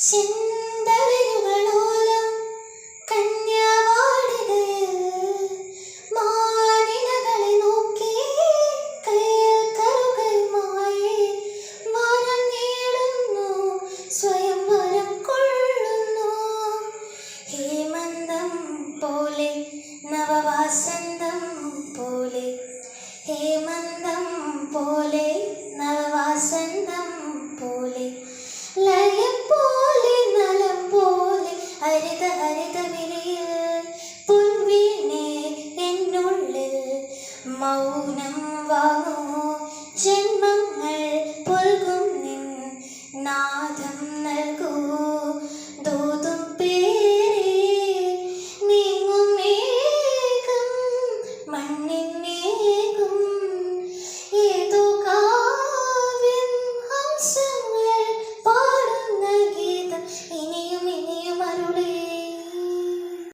ചിന്തളിരുകളോലം കന്യാവാടികയിൽ മാനിനകളെ നോക്കി കയ്യിൽ കറുകയുമായി വരം നേടുന്നു, സ്വയം വരം കൊള്ളുന്നു. ഹേമന്തം പോലെ നവവാസന്തം പോലെ, ഹേമന്തം പോലെ നവവാസന്തം പോലെ, ലയം പോലെ നലം പോലെ ഹരിത ഹരിത വിരിയിൽ പൊൻവീണേ എന്നുള്ളിൽ മൗനം വാങ്ങൂ. ജന്മങ്ങൾ പുൽകും നിൻ നാദം നൽകൂ. ദൂതു